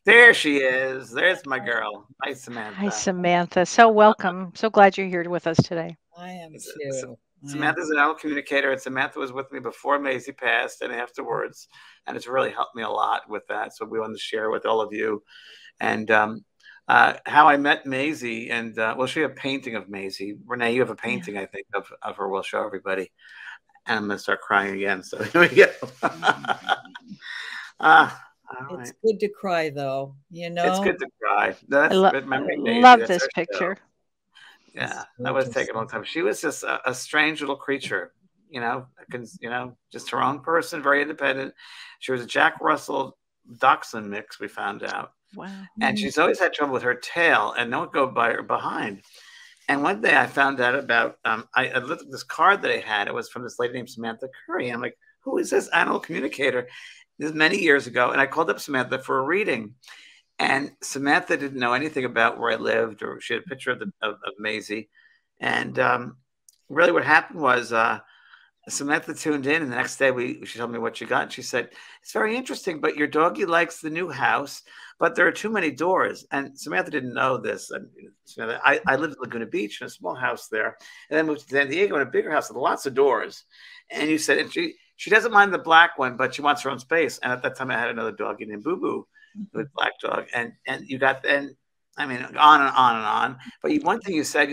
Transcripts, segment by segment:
There she is. There's my girl. Hi, Hi, Samantha. Samantha. So welcome. So glad you're here with us today. I am S- S- too. I am. Samantha's an adult communicator, and Samantha was with me before Maisie passed and afterwards, and it's really helped me a lot with that. So we wanted to share with all of you, and how I met Maisie, and we'll show you a painting of Maisie. Renee, you have a Yeah. painting, I think, of her. We'll show everybody, and I'm gonna start crying again. So here we go. All It's right. good to cry, though. It's good to cry. I That's lo- memory Maisie. love That's this our show. picture. Yeah, It's that was gorgeous. taking a long time. She was just a strange little creature, just her own person, very independent. She was a Jack Russell Dachshund mix, we found out. Wow. And Mm. she's always had trouble with her tail and no one go by her behind. And one day I found out about, I looked at this card that I had. It was from this lady named Samantha Khury. I'm like, who is this animal communicator? This is many years ago. And I called up Samantha for a reading. And Samantha didn't know anything about where I lived, or she had a picture of Maisie. And really, what happened was Samantha tuned in, and the next day she told me what she got. And she said, "It's very interesting, but your doggy likes the new house, but there are too many doors." And Samantha didn't know this. And Samantha, I lived in Laguna Beach in a small house there, and then moved to San Diego in a bigger house with lots of doors. And you said, and she doesn't mind the black one, but she wants her own space. And at that time, I had another doggy named Boo Boo, with black dog, and you got, and I mean, on and on and on. But one thing you said,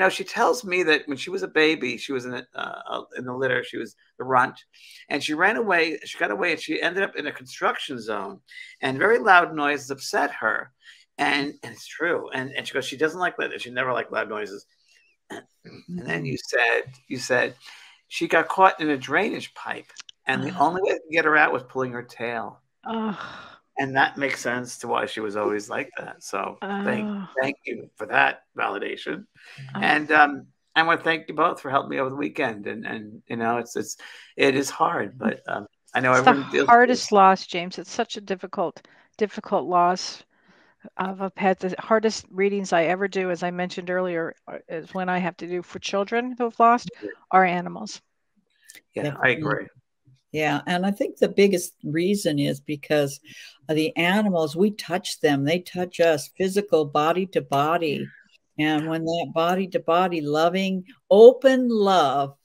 she tells me that when she was a baby, she was in the litter, she was the runt, and she ran away. She got away, and she ended up in a construction zone, and very loud noises upset her, and it's true. And she goes, she doesn't like that. She never liked loud noises. And then you said she got caught in a drainage pipe, and the only way to get her out was pulling her tail. Oh, And that makes sense to why she was always like that. So thank oh, thank you for that validation. oh. And I want to thank you both for helping me over the weekend. And it is hard, but I know It's the everyone deals with hardest this. loss, James. It's such a difficult loss of a pet. The hardest readings I ever do, as I mentioned earlier, is when I have to do for children who have lost our animals. Yeah, I Definitely. agree. Yeah, and I think the biggest reason is because the animals, we touch them, they touch us, physical, body to body. And when that body to body loving, open love,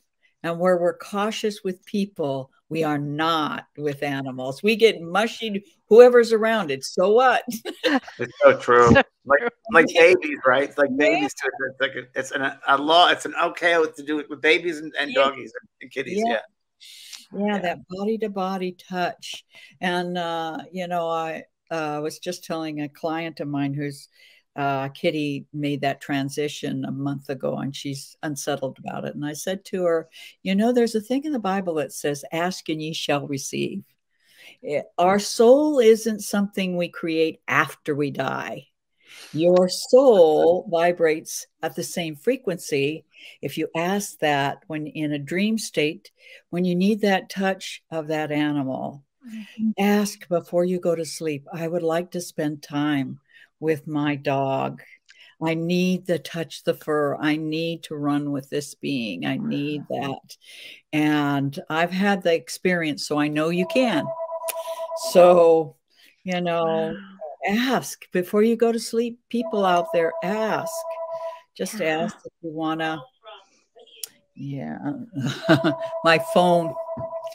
and where we're cautious with people, we are not with animals. We get mushy, whoever's around it. So what? It's so true. So Like true. babies, right? It's like Yeah, babies too. It's like it's a law. It's an okay to do it with babies and yeah, doggies and kitties. yeah. Yeah, Yeah, yeah. that body to body touch. And, I was just telling a client of mine whose kitty made that transition a month ago and she's unsettled about it. And I said to her, there's a thing in the Bible that says, ask and ye shall receive. Our soul isn't something we create after we die. Your soul vibrates at the same frequency. If you ask that when in a dream state, when you need that touch of that animal, ask before you go to sleep. I would like to spend time with my dog. I need to touch the fur. I need to run with this being. I need that. And I've had the experience, so I know you can. So, you know, Wow. ask before you go to sleep. People out there, ask. Just Wow. ask if you want to. Yeah. My phone.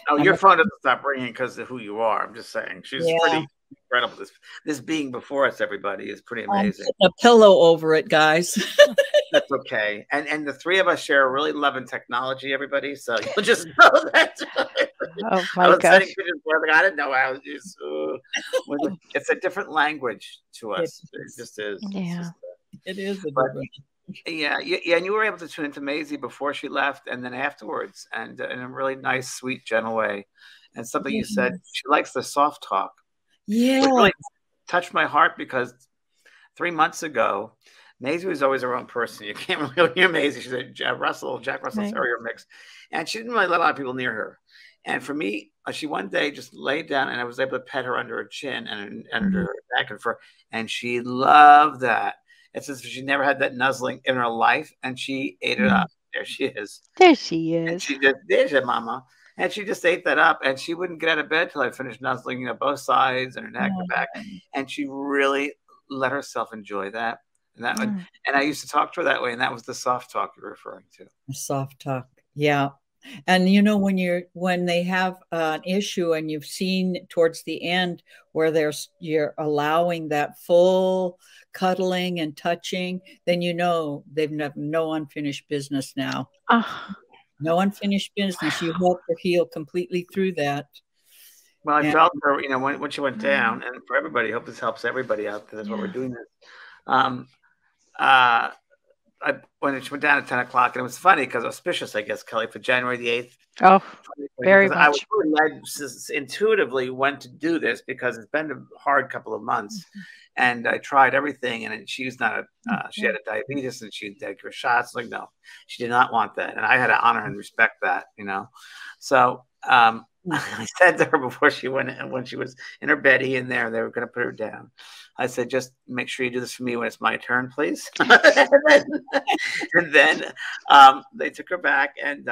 Oh, I'm your a, phone doesn't stop ringing because of who you are. I'm just saying, she's yeah. pretty incredible. This being before us, everybody, is pretty I'm amazing. putting a pillow over it, guys. That's okay. And the three of us share a really love in technology, everybody. So you'll just know that. Oh I my was sending gosh. pictures where I didn't know I was just. It's a different language to It us. It is. just is. It's Yeah. just. It is a But different. yeah, and you were able to tune into Maisie before she left, and then afterwards, and in a really nice, sweet, gentle way. And something you said, Yes. she likes the soft talk, which Yeah. really touched my heart because 3 months ago, Maisie was always her own person. You can't really hear Maisie. She's a Jack Russell Right. Terrier mix, and she didn't really let a lot of people near her. And for me, she one day just laid down, and I was able to pet her under her chin and under Mhm. her back and fur, and she loved that. It's as if she never had that nuzzling in her life, and she ate it Mhm. up. There she is, There she and is. she just there's your mama. And she just ate that up, and she wouldn't get out of bed till I finished nuzzling, you know, both sides and her neck, her back. And she really let herself enjoy that. And that would, and I used to talk to her that way, and that was the soft talk you're referring to. Soft talk. Yeah. And you know, when they have an issue and you've seen towards the end where you're allowing that full cuddling and touching, then you know they've no unfinished business now. No unfinished business. You help her heal completely through that. Well, I felt her, you know, when she went down, and for everybody, I hope this helps everybody out there. That's what we're doing this. When she went down at 10 o'clock, and it was funny because auspicious, I guess, Kellee, for January the 8th. Oh, very much. I was really led intuitively when to do this because it's been a hard couple of months. And I tried everything, and she's not she had a diabetes, and she had her shots. Like, no, she did not want that. And I had to honor and respect that, you know. So I said to her before she went, and when she was in her beddy in there, they were going to put her down. I said, just make sure you do this for me when it's my turn, please. and then they took her back, and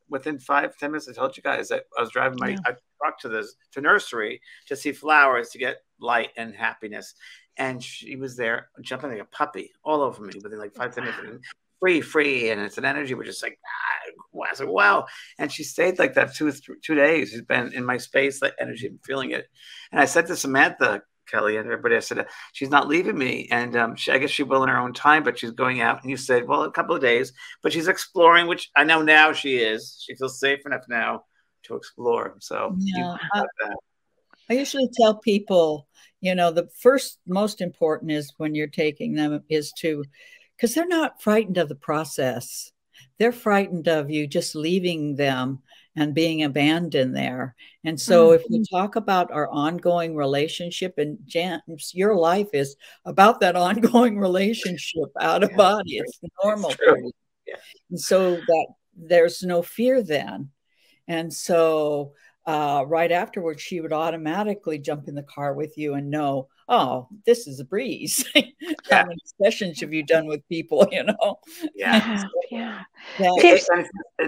within 5-10 minutes, I told you guys that I was driving my truck to nursery to see flowers to get light and happiness, and she was there jumping like a puppy all over me within like 5-10 minutes. Free, and it's an energy which is like, I was like, wow. And she stayed like that 2 days. She's been in my space, that energy, I'm feeling it. And I said to Samantha, Kellee, and everybody, I said, she's not leaving me. And I guess she will in her own time, but she's going out. And you said, well, a couple of days, but she's exploring, which I know now she is. She feels safe enough now to explore. So I usually tell people, you know, the first most important is when you're taking them is to, because they're not frightened of the process. They're frightened of you just leaving them and being abandoned there. And so if we talk about our ongoing relationship, and James, your life is about that ongoing relationship out of body. It's normal. And so that there's no fear then. And so right afterwards, she would automatically jump in the car with you and know, oh, this is a breeze. How many sessions have you done with people, you know? It's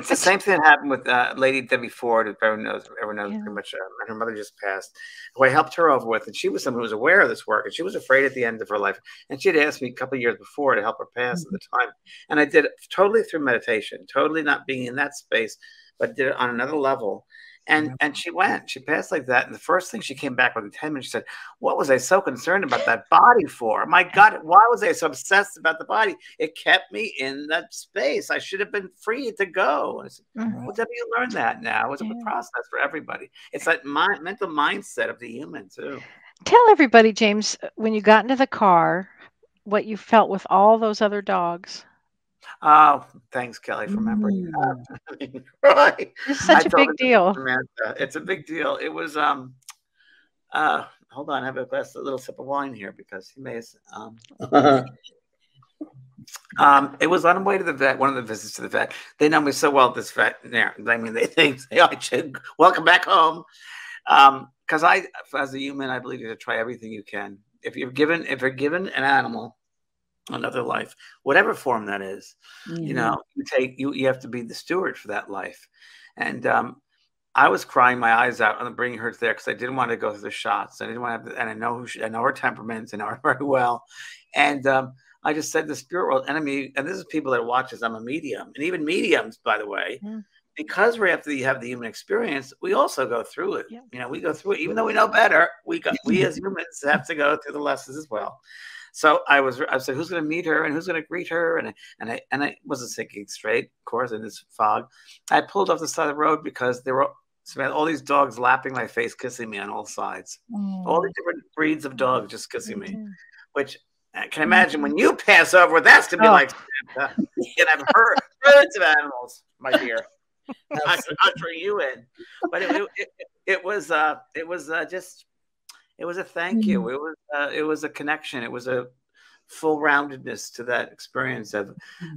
the same thing that happened with Lady Debbie Ford, if everyone knows pretty much. And her mother just passed, who I helped her over with. And she was someone who was aware of this work, and she was afraid at the end of her life. And she had asked me a couple of years before to help her pass at the time. And I did it totally through meditation, totally not being in that space, but did it on another level. And she passed like that. And the first thing she came back within 10 minutes, she said, what was I so concerned about that body for? My God, why was I so obsessed about the body? It kept me in that space. I should have been free to go. I said, well, Debbie, you learned that now. It's a process for everybody. It's that mental mindset of the human too. Tell everybody, James, when you got into the car, what you felt with all those other dogs. Oh, thanks, Kellee, for remembering that. Right. It's such a big deal. It's a big deal. It was hold on, I have a little sip of wine here because he may it was on the way to the vet, one of the visits to the vet. They know me so well, this vet there. I mean, they say, oh, I should welcome back home. Because as a human, I believe you have to try everything you can. If you're given an animal another life, whatever form that is, you know, you have to be the steward for that life. And I was crying my eyes out on bringing her there because I didn't want to go through the shots. I didn't want to have, and I know her temperament, I know her very well. And I just said the spirit world enemy, and this is people that watch us. I'm a medium, and even mediums, by the way, because we have to have the human experience, we also go through it. You know, we go through it, even though we know better. We as humans have to go through the lessons as well. So I said, who's going to meet her and who's going to greet her? And I wasn't thinking straight, of course, in this fog. I pulled off the side of the road because there were all these dogs lapping my face, kissing me on all sides. All the different breeds of dogs just kissing me, which I can imagine when you pass over, that's going to be like, and I've heard herds of animals, my dear. Ushering you in. But it was a thank you. It was a connection. It was a full roundedness to that experience of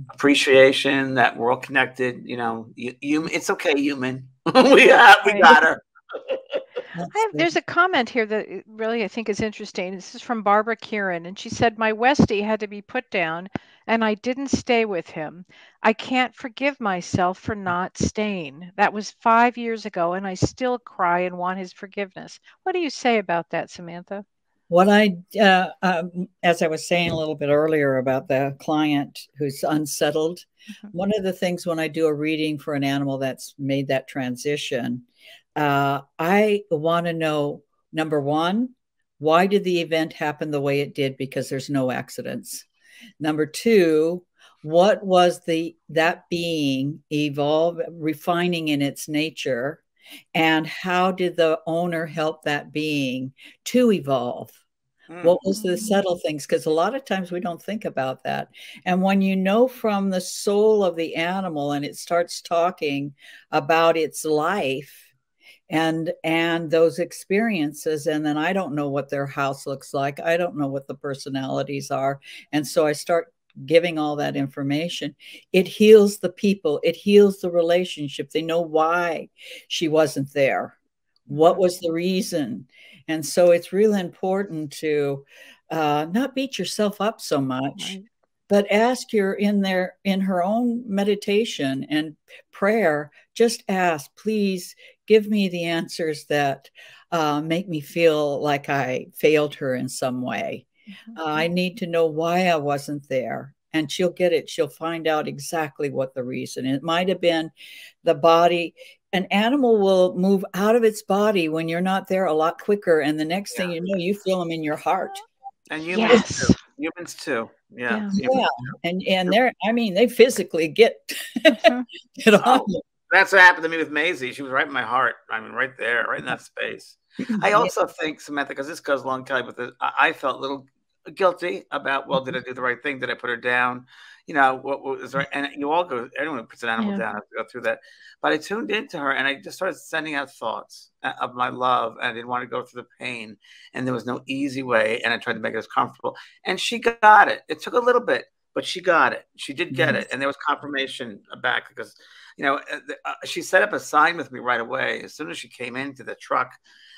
appreciation that we're all connected. You know, it's okay, human. we got her. There's a comment here that really I think is interesting. This is from Barbara Kieran, and she said, "My Westie had to be put down, and I didn't stay with him. I can't forgive myself for not staying. That was 5 years ago, and I still cry and want his forgiveness." What do you say about that, Samantha? What as I was saying a little bit earlier about the client who's unsettled, one of the things when I do a reading for an animal that's made that transition, I want to know, number one, why did the event happen the way it did? Because there's no accidents. Number two, what was that being refining in its nature, and how did the owner help that being to evolve? What was the subtle things? Because a lot of times we don't think about that. And when you know from the soul of the animal and it starts talking about its life and those experiences, and then I don't know what their house looks like, I don't know what the personalities are, and so I start giving all that information. It heals the people, it heals the relationship. They know why she wasn't there, what was the reason. And so it's really important to not beat yourself up so much, but ask in her own meditation and prayer, just ask, please give me the answers that make me feel like I failed her in some way. I need to know why I wasn't there. And she'll get it. She'll find out exactly what the reason. It might have been the body. An animal will move out of its body when you're not there a lot quicker. And the next thing you know, you feel them in your heart. And humans too. Humans too. Yeah. And they physically get on you. That's what happened to me with Maisie. She was right in my heart. I mean, right there, right in that space. I also think, Samantha, because this goes along, Kellee, with it, I felt a little guilty about, well, did I do the right thing? Did I put her down? You know, what was right? And you all go, everyone puts an animal down, has to go through that. But I tuned into her and I just started sending out thoughts of my love. And I didn't want to go through the pain. And there was no easy way. And I tried to make it as comfortable. And she got it. It took a little bit, but she got it. She did get it. And there was confirmation back because, you know, she set up a sign with me right away. As soon as she came into the truck,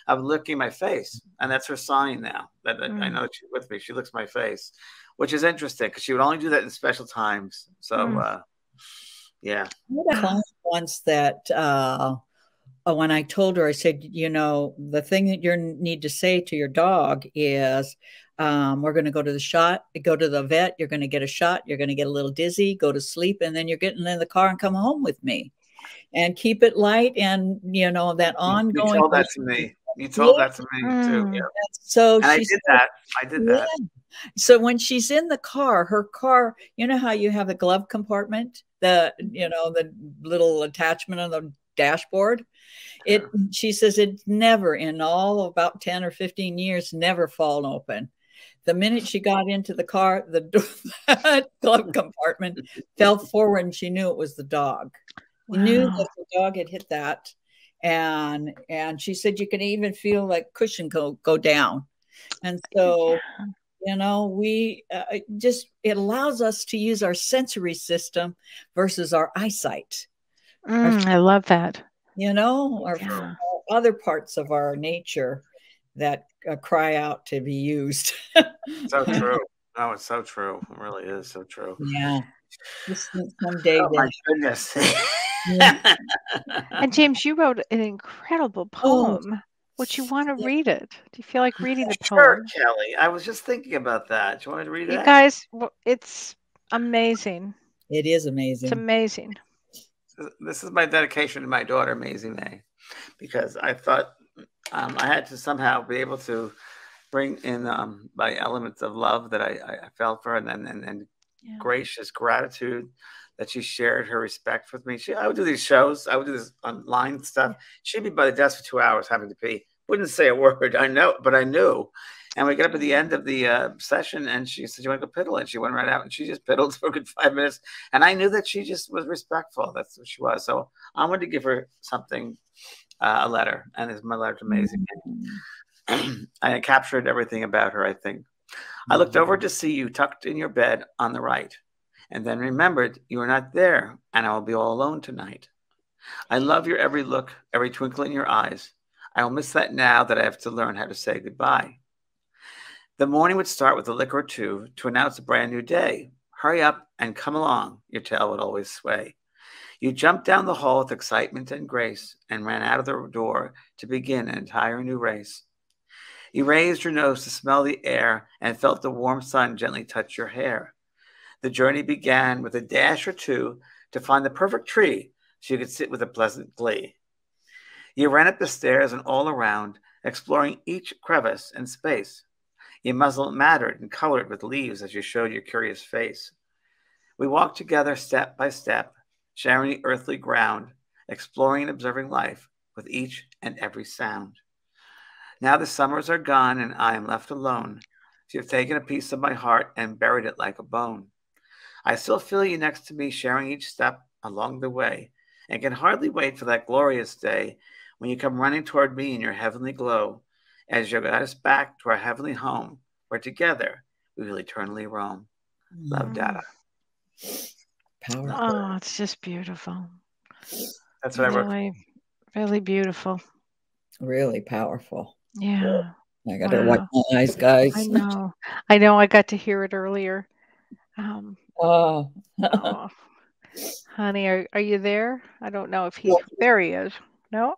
I was licking my face. And that's her sign now that I know that she's with me. She licks my face, which is interesting because she would only do that in special times. So, yeah. I had a client once that when I told her, I said, you know, the thing that you need to say to your dog is, we're going to go to the vet. You're going to get a shot. You're going to get a little dizzy, go to sleep. And then you're getting in the car and come home with me and keep it light. And, you know, that ongoing. You told that to me. You told that to me too. Yeah. So I did that. I did that. So when she's in the car, her car, you know how you have a glove compartment, the little attachment on the dashboard. She says it never in all about 10 or 15 years, never fallen open. The minute she got into the car, the glove compartment fell forward and she knew it was the dog. Wow. Knew that the dog had hit that. And she said you can even feel like cushion go down. And so, you know, it allows us to use our sensory system versus our eyesight. I love that. You know, our other parts of our nature that cry out to be used. So true. Oh, it's so true. It really is so true. Yeah. Just someday. Oh, my goodness. And James, you wrote an incredible poem. Would you want to read it? Do you feel like reading the poem? Sure, Kellee. I was just thinking about that. Do you want me to read that? You guys, it's amazing. It is amazing. It's amazing. This is my dedication to my daughter, Maisie May, because I thought I had to somehow be able to bring in my elements of love that I felt for her, and gracious gratitude that she shared her respect with me. I would do these shows. I would do this online stuff. She'd be by the desk for 2 hours having to pee. Wouldn't say a word. I know, but I knew. And we got up at the end of the session, and she said, "You want to go piddle?" And she went right out, and she just piddled for a good 5 minutes. And I knew that she just was respectful. That's what she was. So I wanted to give her something, a letter. And it's my letter to Maisie. I captured everything about her, I think. I looked over to see you tucked in your bed on the right, and then remembered you were not there, and I will be all alone tonight. I love your every look, every twinkle in your eyes. I will miss that now that I have to learn how to say goodbye. The morning would start with a lick or two to announce a brand new day. Hurry up and come along, your tail would always sway. You jumped down the hall with excitement and grace and ran out of the door to begin an entire new race. You raised your nose to smell the air and felt the warm sun gently touch your hair. The journey began with a dash or two to find the perfect tree so you could sit with a pleasant glee. You ran up the stairs and all around, exploring each crevice and space. Your muzzle mattered and colored with leaves as you showed your curious face. We walked together step by step, sharing the earthly ground, exploring and observing life with each and every sound. Now the summers are gone and I am left alone. So you've taken a piece of my heart and buried it like a bone. I still feel you next to me, sharing each step along the way, and can hardly wait for that glorious day when you come running toward me in your heavenly glow, as you guide us back to our heavenly home, where together we will eternally roam. Love, Dada. Powerful. Oh, it's just beautiful. That's what I wrote. Really, really beautiful. Really powerful. Yeah. I got to wipe my eyes, guys. I know. I know. I got to hear it earlier. Oh. Oh, honey, are you there? I don't know if he's there. He is. No.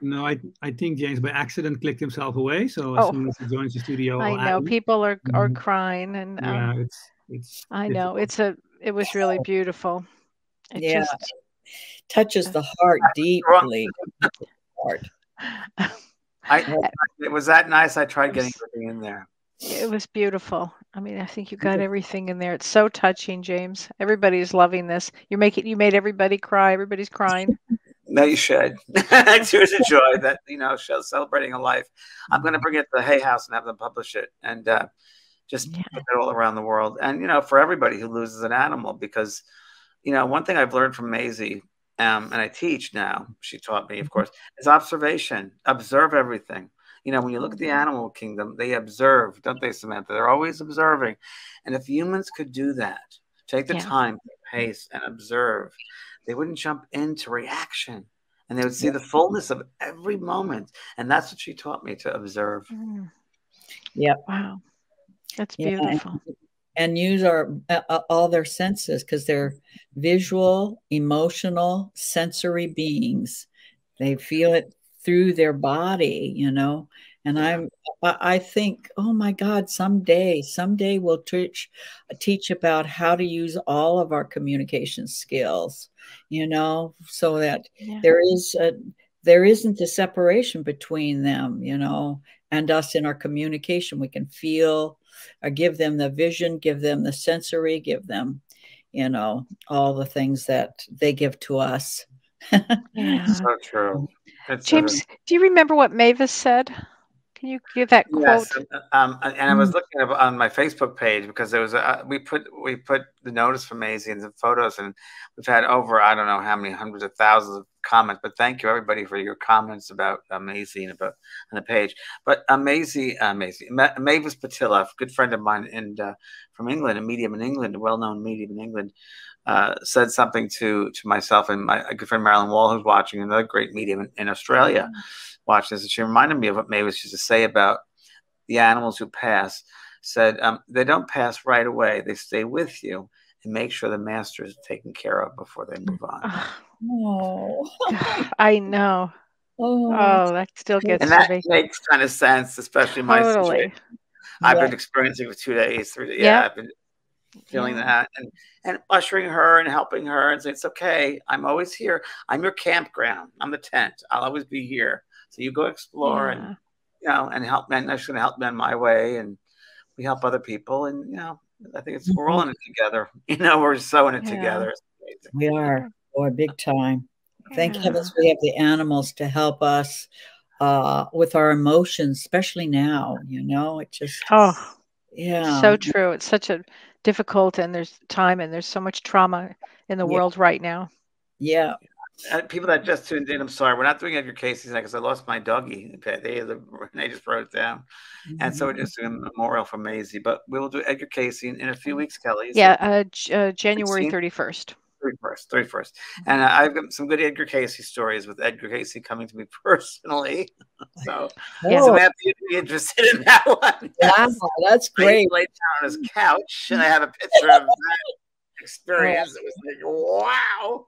No, I think James by accident clicked himself away. So as soon as he joins the studio, I know people are crying, and yeah, it's. I know it was really beautiful. It just touches the heart deeply. Heart. It was that nice. I tried getting everything in there. It was beautiful. I mean, I think you got everything in there. It's so touching, James. Everybody's loving this. You made everybody cry. Everybody's crying. No, you should. Tears of joy that, celebrating a life. I'm going to bring it to Hay House and have them publish it and just put it all around the world. And, for everybody who loses an animal, because, one thing I've learned from Maisie, and I teach now, she taught me, of course, is observation. Observe everything. When you look at the animal kingdom, they observe, don't they, Samantha? They're always observing. And if humans could do that, take the time, pace, and observe, they wouldn't jump into reaction. And they would see the fullness of every moment. And that's what she taught me, to observe. Yeah. Wow. That's beautiful. And use all their senses, because they're visual, emotional, sensory beings. They feel it through their body, and I think, oh my God, someday we'll teach about how to use all of our communication skills, so that there isn't a separation between them, and us in our communication. We can feel, or give them the vision, give them the sensory, give them, all the things that they give to us. Yeah. So true. James, do you remember what Mavis said? Can you give that quote? Yes, and I was looking on my Facebook page, because there was we put the notice from Maisie and the photos, and we've had over, I don't know how many hundreds of thousands of comments. But thank you everybody for your comments about Maisie and about on the page. But Mavis Patilla, a good friend of mine, and from England, a medium in England, a well-known medium in England, said something to myself and my good friend Marilyn Wall, who's watching, another great medium in Australia. Watch this, and she reminded me of what Mavis used to say about the animals who pass. Said they don't pass right away; they stay with you and make sure the master is taken care of before they move on. Oh, I know. Oh, that still gets and that me. makes kind of sense, especially my situation. I've been experiencing for 2 days, 3 days. Yeah, I've been feeling that and ushering her and helping her and saying, it's okay. I'm always here. I'm your campground. I'm the tent. I'll always be here. So you go explore and, and help me. I'm just going to help me on my way. And we help other people. And, I think we're all in it together. We're so in it together. We are. Boy, big time. Thank heavens we have the animals to help us with our emotions, especially now, it just. So true. It's such a difficult, and there's time, and there's so much trauma in the world right now. Yeah. People that just tuned in, I'm sorry, we're not doing Edgar Casey tonight because I lost my doggie. They just wrote it down, and so we're just doing a memorial for Maisie. But we will do Edgar Casey in a few weeks, Kellee. January 31st. three first. And I've got some good Edgar Casey stories with Edgar Casey coming to me personally. So Samantha, you'd be interested in that one. Wow, that's great. He laid down on his couch, and I have a picture of that experience. It was like, wow.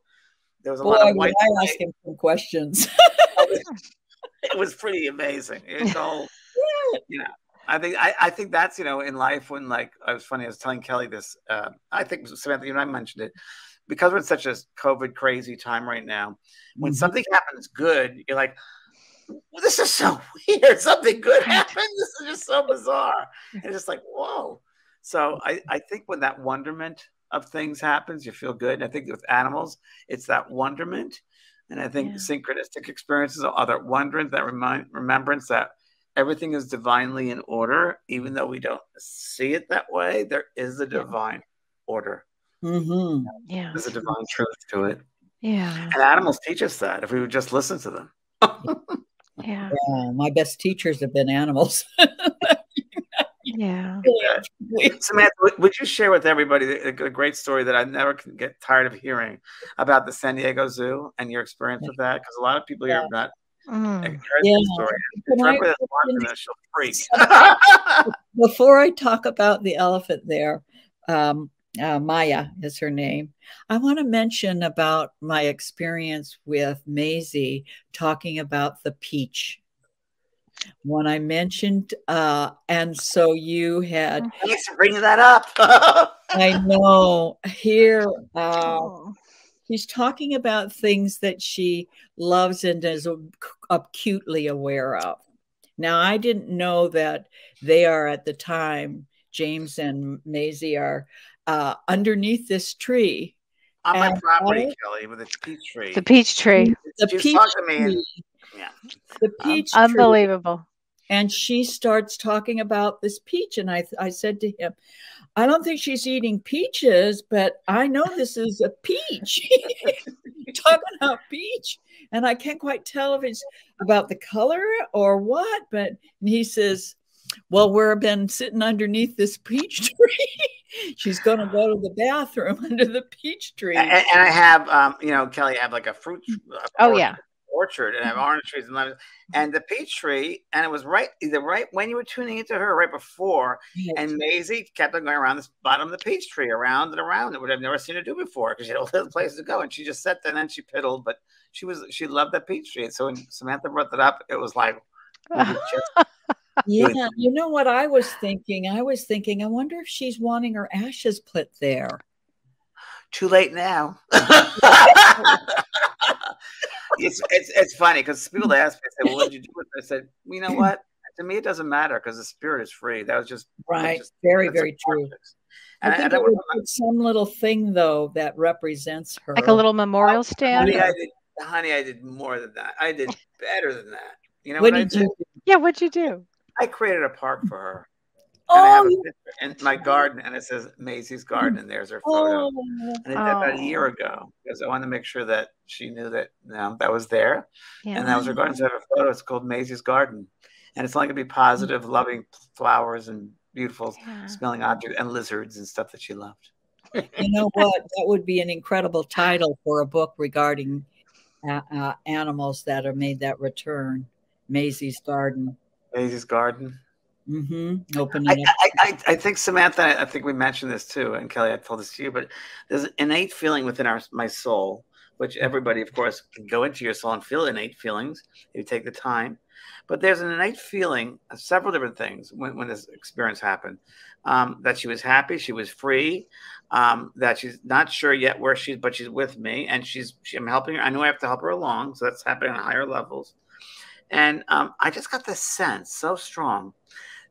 There was a lot of white. I asked him some questions. It was pretty amazing. It's all, I think that's, in life when, like, I was telling Kellee this, I think, Samantha, you and I mentioned it, because we're in such a COVID crazy time right now, when something happens good, you're like, well, this is so weird. Something good happened. This is just so bizarre. And it's just like, whoa. So I think when that wonderment of things happens, you feel good. And I think with animals, it's that wonderment. And I think synchronistic experiences are that wonderment, that remembrance that everything is divinely in order, even though we don't see it that way. There is a divine order. Yeah, there's a divine truth to it. Yeah, and animals teach us that if we would just listen to them. Yeah. My best teachers have been animals. Yeah. Samantha, would you share with everybody a great story that I never can get tired of hearing about the San Diego Zoo and your experience with that? Because a lot of people here have not heard the story. She'll freak. Before I talk about the elephant there, Maya is her name. I want to mention about my experience with Maisie talking about the peach. When I mentioned, and so you had. Thanks for bringing that up. I know. Here, she's talking about things that she loves and is acutely aware of. Now, I didn't know that they are at the time, James and Maisie are underneath this tree. On my property, Kellee, with a peach tree. The peach tree. The peach tree. The peach tree. Unbelievable. And she starts talking about this peach. And I said to him, I don't think she's eating peaches, but I know this is a peach. Talking about peach. And I can't quite tell if it's about the color or what. But he says, well, we've been sitting underneath this peach tree. She's going to go to the bathroom under the peach tree. And I have, Kellee, I have like a fruit. Orchard, and I have orange trees and lemons, and the peach tree, and it was either right when you were tuning into her, right before, and Maisie kept on going around the bottom of the peach tree, around and around it, which I've never seen her do before, because she had all the places to go, and she just sat there and then she piddled, but she loved that peach tree, and so when Samantha brought that up, it was like, yeah, you know what I was thinking? I wonder if she's wanting her ashes put there. Too late now. It's funny because people ask me, say, well, what did you do with it? I said, well, you know what? To me, it doesn't matter because the spirit is free. That was just right. Very, very true. And I think it would put some little thing though that represents her, like a little memorial stand. Honey, I did more than that. I did better than that. You know what I did? Yeah, what'd you do? I created a park for her. And I have a picture in my garden, and it says Maisie's garden, and there's her photo. And I did that about a year ago because I wanted to make sure that she knew that that was there, and that was her garden. So I have a photo. It's called Maisie's garden, and it's only going to be positive, loving flowers and beautiful smelling objects and lizards and stuff that she loved. You know what? That would be an incredible title for a book regarding animals that have made that return. Maisie's garden. Maisie's garden. Opening I think, Samantha, I think we mentioned this too, and Kellee, I told this to you, but there's an innate feeling within my soul, which everybody, of course, can go into your soul and feel innate feelings if you take the time. But there's an innate feeling of several different things when this experience happened. That she was happy, she was free, that she's not sure yet where but she's with me, and I'm helping her. I know I have to help her along, so that's happening on higher levels. And I just got this sense so strong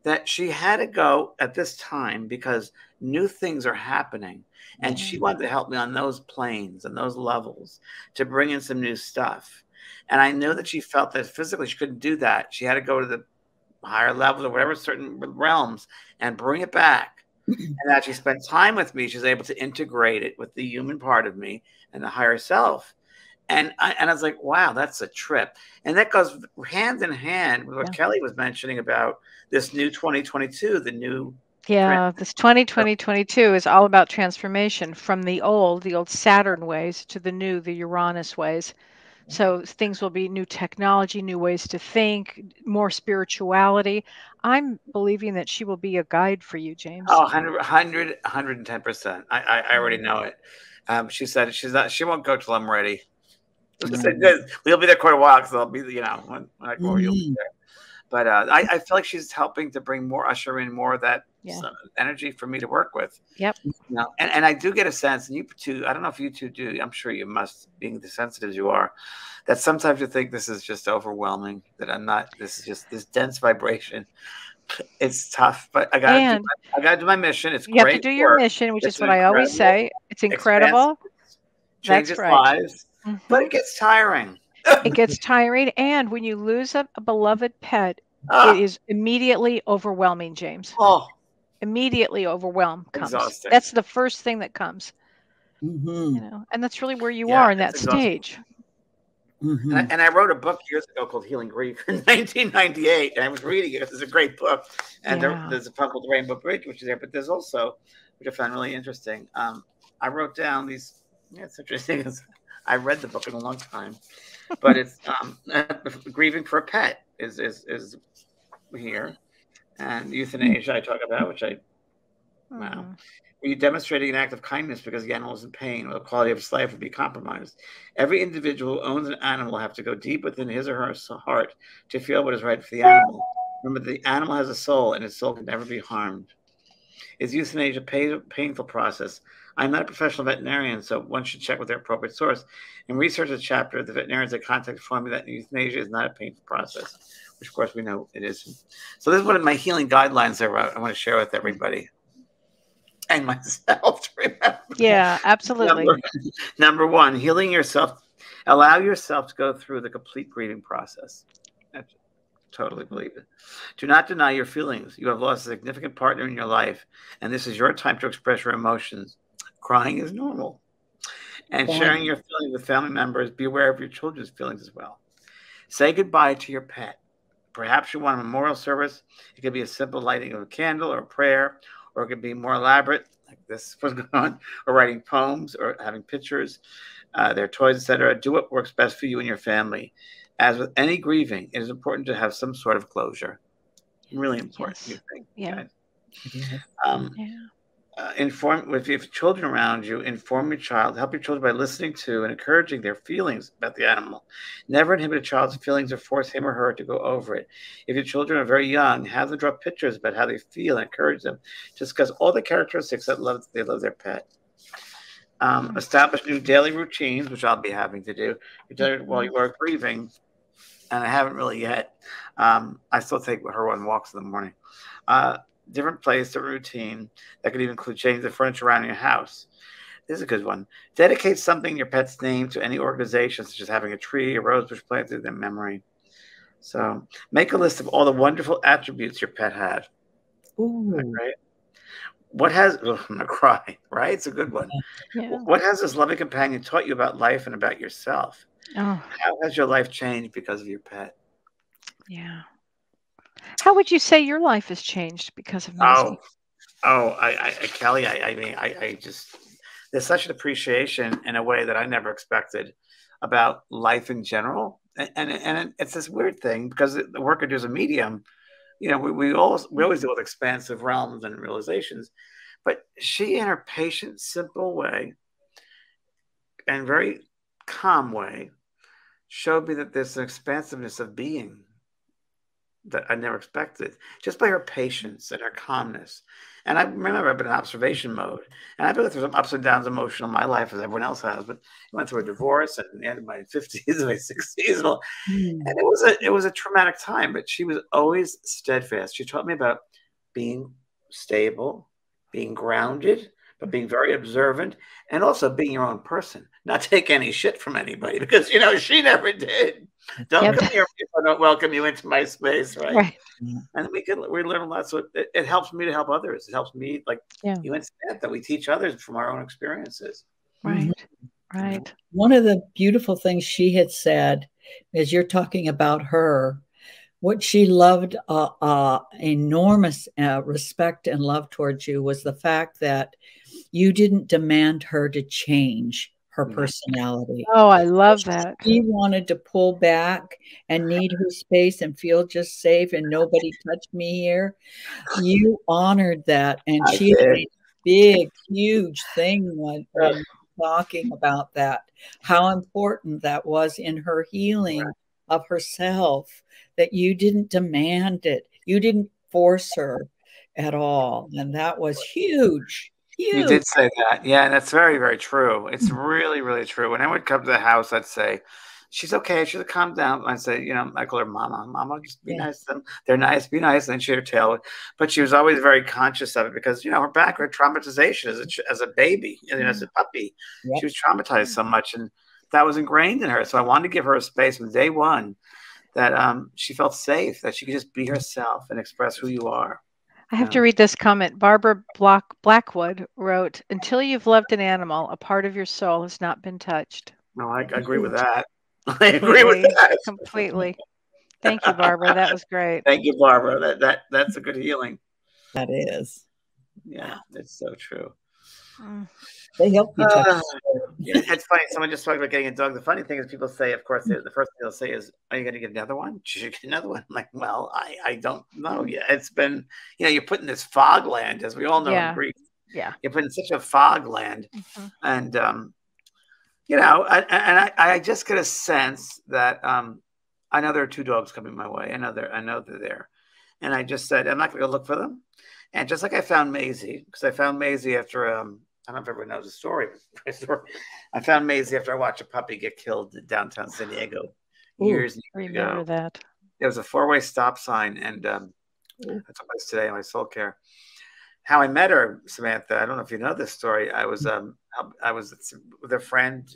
that she had to go at this time because new things are happening. And she wanted to help me on those planes and those levels to bring in some new stuff. And I knew that she felt that physically she couldn't do that. She had to go to the higher levels or whatever, certain realms, and bring it back. And that she spent time with me, she was able to integrate it with the human part of me and the higher self. And I was like, wow, that's a trip. And that goes hand in hand with what Kellee was mentioning about this new 2022, the new Yeah, this 2022 is all about transformation from the old Saturn ways to the new, the Uranus ways. So things will be new technology, new ways to think, more spirituality. I'm believing that she will be a guide for you, James. Oh, 110%. I already know it. She said she won't go till I'm ready. We'll be there quite a while because I'll be, when I go, you'll be there. But I feel like she's helping to usher in more of that energy for me to work with. Yep. And I do get a sense, and you too, I don't know if you two do, I'm sure you must, being the sensitive you are, that sometimes you think this is just overwhelming, that this is just this dense vibration. It's tough, but I gotta do my mission. It's great. You have to do your mission, which is what I always say. It's incredible. Changes lives, but it gets tiring. It gets tiring, and when you lose a beloved pet, it is immediately overwhelming, James. Oh, immediately overwhelm comes. Exhausting. That's the first thing that comes. And that's really where you are in that stage. And I wrote a book years ago called Healing Grief in 1998, and I was reading it. It's a great book, and there's a book called The Rainbow Bridge, which is there, but there's also, which I found really interesting. I wrote down these. It's interesting. I read the book in a long time, but it's grieving for a pet is here, and euthanasia I talk about, which wow. Are you demonstrating an act of kindness because the animal is in pain or the quality of its life would be compromised? Every individual who owns an animal will have to go deep within his or her heart to feel what is right for the animal. Remember, the animal has a soul, and its soul can never be harmed. Is euthanasia a painful process? I'm not a professional veterinarian, so one should check with their appropriate source. In research the chapter, the veterinarians I contacted informed me that euthanasia is not a painful process, which of course we know it isn't. So this is one of my healing guidelines I wrote. I want to share with everybody and myself to remember. Yeah, absolutely. Number one, healing yourself. Allow yourself to go through the complete grieving process. I totally believe it. Do not deny your feelings. You have lost a significant partner in your life, and this is your time to express your emotions. Crying is normal. And sharing your feelings with family members, be aware of your children's feelings as well. Say goodbye to your pet. Perhaps you want a memorial service. It could be a simple lighting of a candle or a prayer, or it could be more elaborate, like this was going on, or writing poems or having pictures, their toys, etc. Do what works best for you and your family. As with any grieving, it is important to have some sort of closure. Really important, you think? Yeah. Inform if you have children around you. Inform your child. Help your children by listening to and encouraging their feelings about the animal. Never inhibit a child's feelings or force him or her to go over it. If your children are very young, have them draw pictures about how they feel and encourage them to discuss all the characteristics that they love their pet. Establish new daily routines, which I'll be having to do while you are grieving, and I haven't really yet. I still take her on walks in the morning. Different place, different routine. That could even include changing the furniture around your house. This is a good one. Dedicate something in your pet's name to any organization, such as having a tree, a rose bush planted in their memory. So make a list of all the wonderful attributes your pet had. Right? What has, I'm going to cry, right? It's a good one. Yeah. What has this loving companion taught you about life and about yourself? How has your life changed because of your pet? Yeah. How would you say your life has changed because of Maisie? Kellee, I just, there's such an appreciation in a way that I never expected about life in general. And it's this weird thing because the work I do as a medium, we always deal with expansive realms and realizations, but she, in her patient, simple way and very calm way, showed me that there's an expansiveness of being that I never expected, just by her patience and her calmness. And I remember I've been in observation mode, and I've been through some ups and downs emotional in my life, as everyone else has. But I went through a divorce and the end of my 50s and my 60s, and it was a traumatic time. But she was always steadfast. She taught me about being stable, being grounded, but being very observant, and also being your own person, not take any shit from anybody, because she never did. Don't come here if I don't welcome you into my space, right? And we learn a lot. So it helps me to help others. It helps me, like you and Samantha, we teach others from our own experiences. Right. One of the beautiful things she had said, as you're talking about her, What she loved, enormous respect and love towards you, was the fact that you didn't demand her to change her personality. Oh, I love that. She wanted to pull back and need her space and feel just safe and nobody touched me here. You honored that, and she made a big, huge thing when talking about that, how important that was in her healing of herself, that you didn't demand it. You didn't force her at all. And that was huge. Huge. You did say that. Yeah, and that's very, very true. It's really, really true. When I would come to the house, I'd say, she's okay. She'll calm down. I'd say, you know, I call her Mama. Mama, just be nice to them. They're nice. Be nice. And then she'd tail. But she was always very conscious of it because, you know, her background traumatization as a baby and as a puppy. She was traumatized so much. And that was ingrained in her. So I wanted to give her a space from day one that she felt safe, that she could just be herself and express who you are. I have to read this comment. Barbara Blackwood wrote, "Until you've loved an animal, a part of your soul has not been touched." No, I agree with that. I agree with that completely. Thank you, Barbara. That was great. Thank you, Barbara. That's a good healing. That is. Yeah, it's so true. They help you touch. It's funny. Someone just talked about getting a dog. The funny thing is, people say, of course, the first thing they'll say is, "Are you going to get another one? Should you get another one?" I'm like, well, I don't know yet. It's been, you know, you're put in this fog land, as we all know in grief. Yeah. You're put in such a fog land. And, you know, I just get a sense that I know there are 2 dogs coming my way. I know they're there. And I just said, I'm not going to go look for them. And just like I found Maisie, because I found Maisie after, I don't know if everyone knows the story. I found Maisie after I watched a puppy get killed in downtown San Diego years ago. That. There was a 4-way stop sign, and that's what was today in my soul care. How I met her, Samantha, I don't know if you know this story. I was with a friend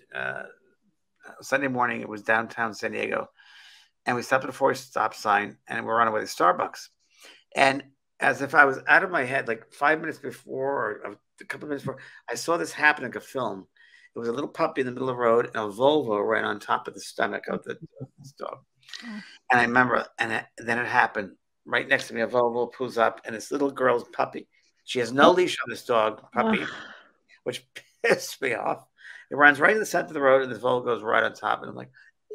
Sunday morning. It was downtown San Diego, and we stopped at a 4-way stop sign, and we're on our way to Starbucks. And as if I was out of my head, like 5 minutes before, or a couple of minutes before, I saw this happen like a film. It was a little puppy in the middle of the road and a Volvo right on top of the stomach of this dog. And I remember, and then it happened. Right next to me, a Volvo pulls up, and this little girl's puppy. She has no leash on this puppy, which pissed me off. It runs right in the center of the road, and this Volvo goes right on top. And I'm like,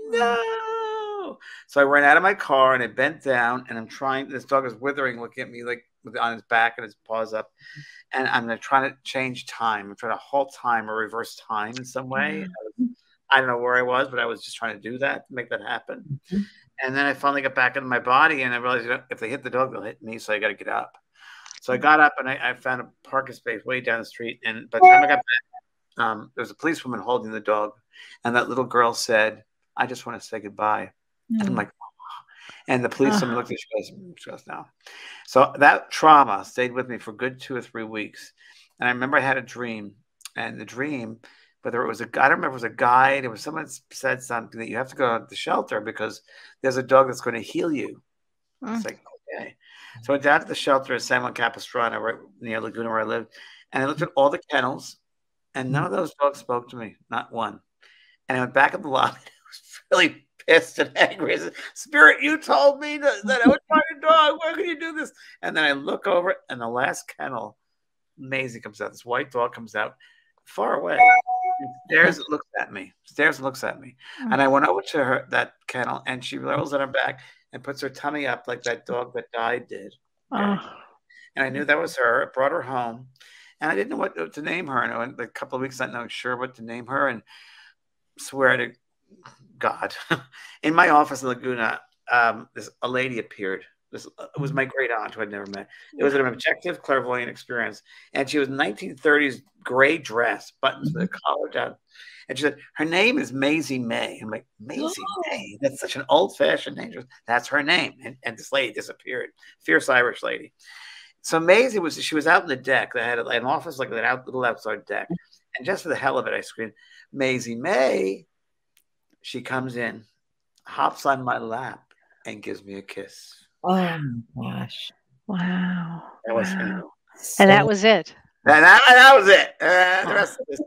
no. So I ran out of my car, and I bent down, and I'm trying. This dog is withering, looking at me like on his back and his paws up. And I'm trying to change time. I'm trying to halt time or reverse time in some way. I don't know where I was, but I was just trying to do that, to make that happen. And then I finally got back into my body, and I realized, you know, if they hit the dog, they'll hit me. So I got to get up. So I got up, and I found a parking space way down the street. And by the time I got back, there was a policewoman holding the dog. And that little girl said, "I just want to say goodbye." And I'm like, and the policewoman looked at me, she goes, no. So that trauma stayed with me for a good 2 or 3 weeks. And I remember I had a dream, and the dream, whether it was I don't remember if it was a guide, it was someone said something that you have to go to the shelter because there's a dog that's going to heal you. It's like, okay. So I went down to the shelter at San Juan Capistrano, right near Laguna where I lived. And I looked at all the kennels, and none of those dogs spoke to me, not one. And I went back in the lobby. I was really pissed and angry. I said, "Spirit, you told me that I would find a dog. Why could you do this?" And then I look over, and the last kennel, Maisie comes out. This white dog comes out far away. Stares and looks at me. And I went over to her, that kennel, and she rolls on her back and puts her tummy up like that dog that died did. Okay? And I knew that was her. I brought her home, and I didn't know what to name her. And I went a couple of weeks not knowing sure what to name her, and swear to God, in my office in Laguna, a lady appeared. It was my great aunt who I'd never met. It was an objective, clairvoyant experience. And she was 1930s gray dress, buttons with a collar down. And she said, "Her name is Maisie May." I'm like, Maisie May? That's such an old-fashioned name. She goes, "That's her name." And this lady disappeared. Fierce Irish lady. So Maisie she was out in the deck. They had an office like that little outside deck. And just for the hell of it, I screamed, "Maisie May." She comes in, hops on my lap, and gives me a kiss. Oh my gosh! Wow! That was and that was it. And that was it. The rest of this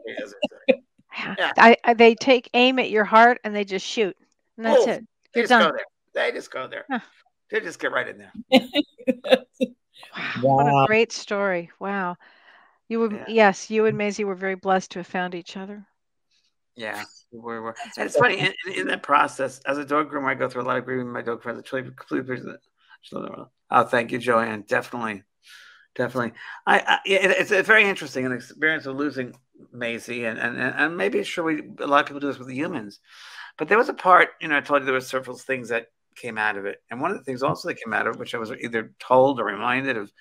they take aim at your heart and they just shoot, and that's it. They just go there. They just get right in there. Wow. What a great story. Wow. You were, yes, you and Maisie were very blessed to have found each other. Yeah, we were. And it's funny, in that process, as a dog groomer, I go through a lot of grieving with my dog friends. Oh, thank you, Joanne. Definitely. It's very interesting, an experience of losing Maisie, and maybe sure a lot of people do this with the humans. But there was a part, I told you there were several things that came out of it. And one of the things also that came out of it, which I was either told or reminded of,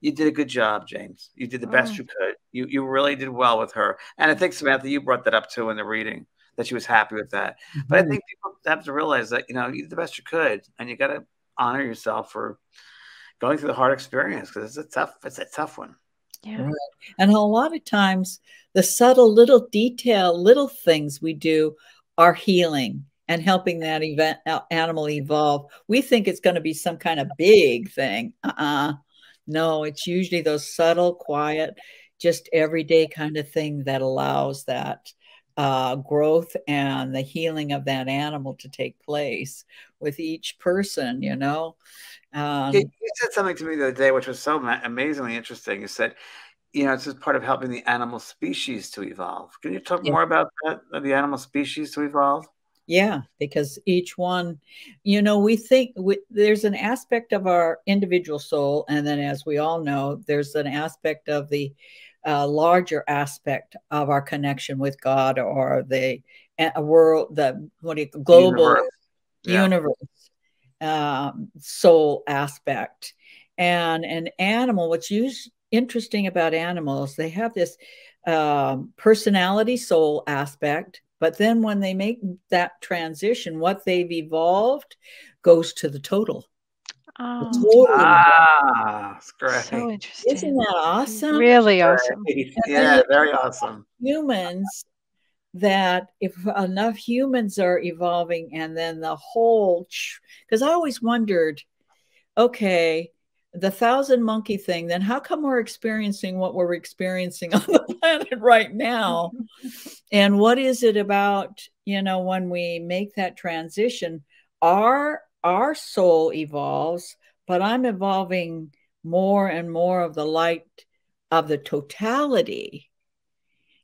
you did a good job, James. You did the best you could. You really did well with her. And I think, Samantha, you brought that up too in the reading, that she was happy with that. But I think people have to realize that, you did the best you could, and you got to honor yourself for going through the hard experience, because it's a tough one. Yeah. Right. And a lot of times the subtle little things we do are healing and helping that animal evolve. We think it's going to be some kind of big thing. No, it's usually those subtle, quiet, just everyday kind of thing that allows that growth and the healing of that animal to take place with each person, you said something to me the other day, which was so amazingly interesting. You said, it's just part of helping the animal species to evolve. Can you talk more about that, the animal species to evolve? Yeah, because each one, we think there's an aspect of our individual soul. And then, as we all know, there's an aspect of the larger aspect of our connection with God, or the world, global universe, soul aspect. And an animal, what's interesting about animals, they have this personality soul aspect. But then when they make that transition, what they've evolved goes to the total. That's great. So interesting. Isn't that awesome? Really awesome. Yeah, very awesome. Humans, that if enough humans are evolving, and then the whole, because I always wondered, okay, the 1,000 monkey thing, then how come we're experiencing what we're experiencing on the planet right now? And what is it about, when we make that transition, our soul evolves, but I'm evolving more and more of the light of the totality.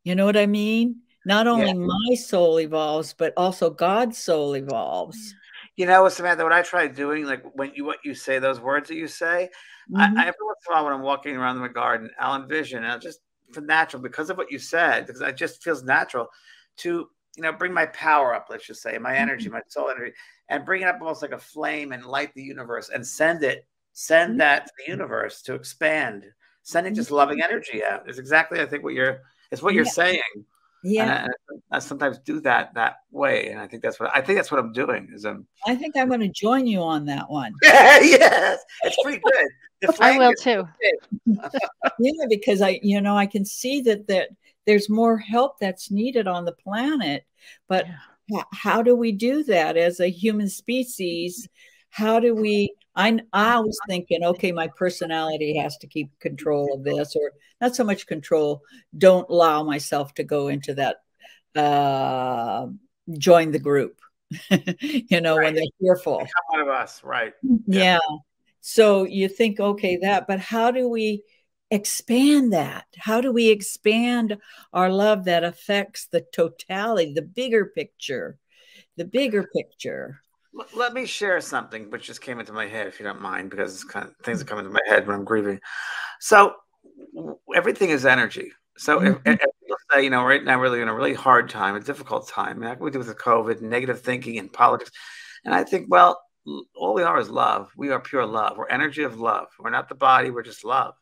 You know what I mean? Not only my soul evolves, but also God's soul evolves. Samantha, what I try doing, like what you say, those words that you say, I every once in a while when I'm walking around the garden, I'll envision, and I'll just, for natural, because of what you said, because it just feels natural to, bring my power up, let's just say, my energy, my soul energy, and bring it up almost like a flame and light the universe and send that to the universe to expand, sending just loving energy out. It's exactly, I think, what you're saying. Yeah, and I sometimes do that way, and I think that's what I'm doing. I think I'm going to join you on that one. Yes, it's pretty good. I will too. Yeah, because I can see that there's more help that's needed on the planet, but how do we do that as a human species? How do we? I was thinking, okay, my personality has to keep control of this, or not so much control. Don't allow myself to go into that, join the group, when they're fearful. Come out of us, right? Yeah. So you think, okay, but how do we expand that? How do we expand our love that affects the totality, the bigger picture? Let me share something which just came into my head, if you don't mind, because it's kind of things that come into my head when I'm grieving. So everything is energy. So if people say, right now we're really in a really hard time, a difficult time, like we do with the COVID, negative thinking and politics. And I think, well, all we are is love. We are pure love. We're energy of love. We're not the body. We're just love.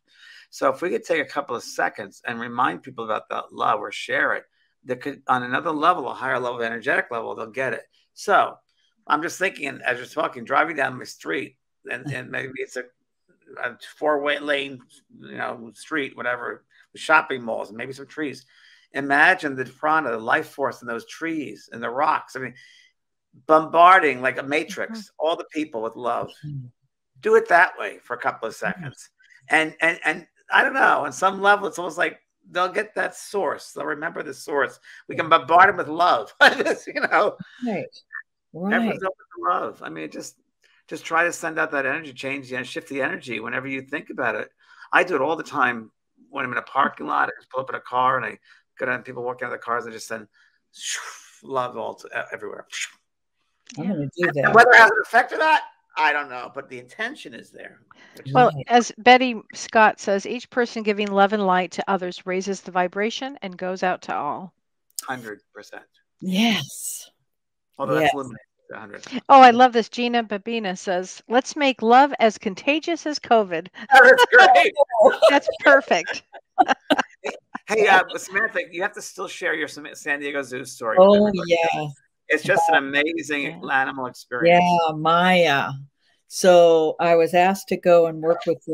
So if we could take a couple of seconds and remind people about that love or share it, that could, on another level, a higher level, energetic level, they'll get it. So I'm just thinking, as you're talking, driving down my street, and maybe it's a 4-way lane, street, whatever, with shopping malls and maybe some trees. Imagine the prana, the life force in those trees and the rocks. I mean, bombarding like a matrix, all the people with love. Do it that way for a couple of seconds. And I don't know, on some level, it's almost like they'll get that source. They'll remember the source. We can bombard them with love. Right. Everyone's open to love. I mean, just just try to send out that energy, change, shift the energy whenever you think about it. I do it all the time when I'm in a parking lot. I just pull up in a car and I go down, people walking out of the cars and just send love all everywhere. I'm going to do that. And whether it has an effect or not, I don't know, but the intention is there. Well, as Betty Scott says, each person giving love and light to others raises the vibration and goes out to all. 100%. Yes. Although that's limited to 100. Oh, I love this. Gina Babina says, let's make love as contagious as COVID. Oh, that's great. That's perfect. Hey, Samantha, you have to still share your San Diego Zoo story. Oh, yeah. It's just an amazing animal experience. Yeah, Maya. So I was asked to go and work with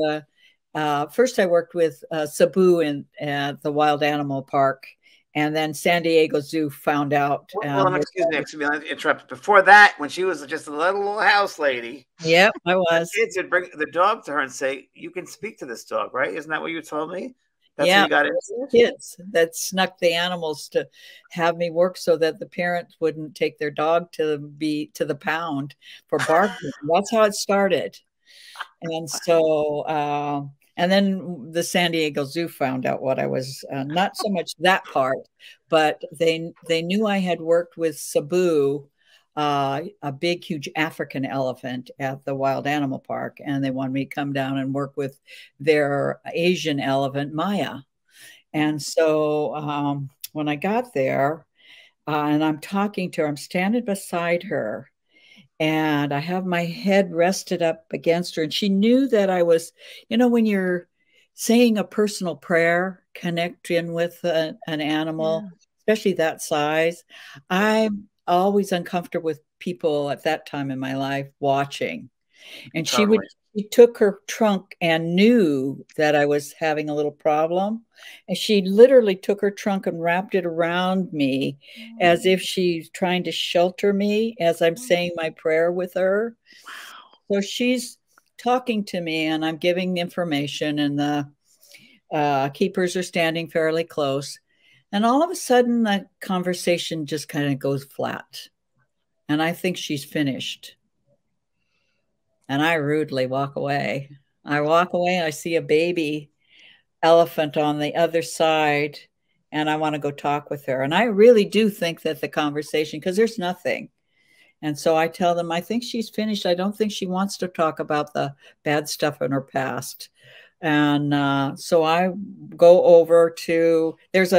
first I worked with Cebu at the Wild Animal Park, and then San Diego Zoo found out. Well, excuse me, I interrupt. Before that, when she was just a little house lady. Yep, I was. The kids would bring the dog to her and say, "You can speak to this dog, right? Isn't that what you told me?" That's yeah, how you got into kids that snuck the animals to have me work so that the parents wouldn't take their dog to the pound for barking. That's how it started. And so, and then the San Diego Zoo found out what I was, not so much that part, but they knew I had worked with Cebu, a big, huge African elephant at the Wild Animal Park. And they wanted me to come down and work with their Asian elephant, Maya. And so when I got there and I'm talking to her, I'm standing beside her and I have my head rested up against her. And she knew that I was, when you're saying a personal prayer, connecting with an animal, especially that size, I'm always uncomfortable with people at that time in my life watching. And she took her trunk and knew that I was having a little problem. And she literally took her trunk and wrapped it around me as if she's trying to shelter me as I'm saying my prayer with her. So she's talking to me and I'm giving information, and the keepers are standing fairly close. And all of a sudden, that conversation just kind of goes flat. And I think she's finished. And I rudely walk away. I walk away and I see a baby elephant on the other side. And I want to go talk with her. And I really do think that the conversation, because there's nothing. And so I tell them, I think she's finished. I don't think she wants to talk about the bad stuff in her past. And so I go over to, there's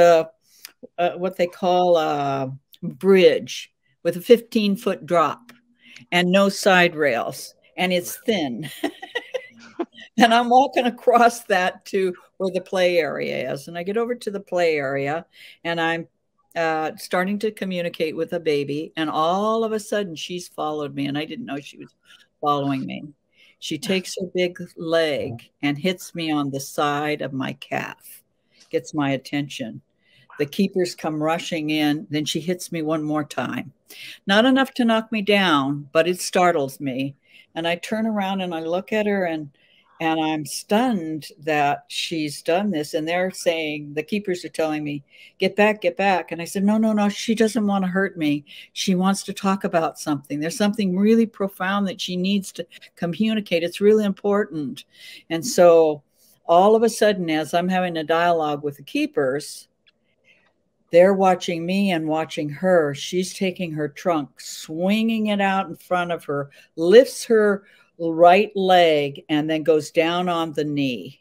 what they call a bridge with a 15-foot drop and no side rails, and it's thin. And I'm walking across that to where the play area is. And I get over to the play area and I'm starting to communicate with a baby. And all of a sudden she's followed me, and I didn't know she was following me. She takes her big leg and hits me on the side of my calf, gets my attention. The keepers come rushing in. Then she hits me one more time. Not enough to knock me down, but it startles me. And I turn around and I look at her, and I'm stunned that she's done this. And they're saying, the keepers are telling me, get back, get back. And I said, no, she doesn't want to hurt me. She wants to talk about something. There's something really profound that she needs to communicate. It's really important. And so all of a sudden, as I'm having a dialogue with the keepers, they're watching me and watching her. She's taking her trunk, swinging it out in front of her, lifts her right leg, and then goes down on the knee.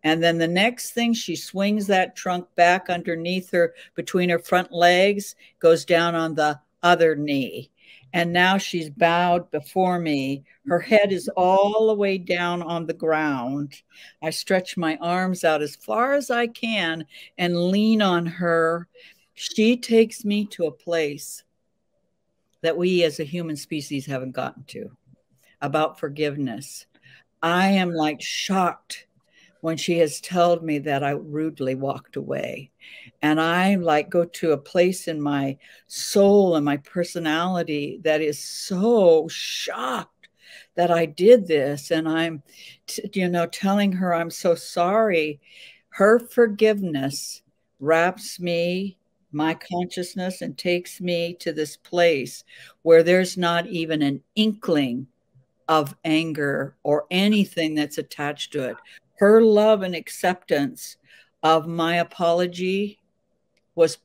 And then the next thing, she swings that trunk back underneath her, between her front legs, goes down on the other knee. And now she's bowed before me. Her head is all the way down on the ground. I stretch my arms out as far as I can and lean on her. She takes me to a place that we as a human species haven't gotten to, about forgiveness. I am like shocked when she has told me that I rudely walked away. And I like go to a place in my soul and my personality that is so shocked that I did this. And I'm, telling her I'm so sorry. Her forgiveness wraps me, my consciousness, and takes me to this place where there's not even an inkling of anger or anything that's attached to it. Her love and acceptance of my apology was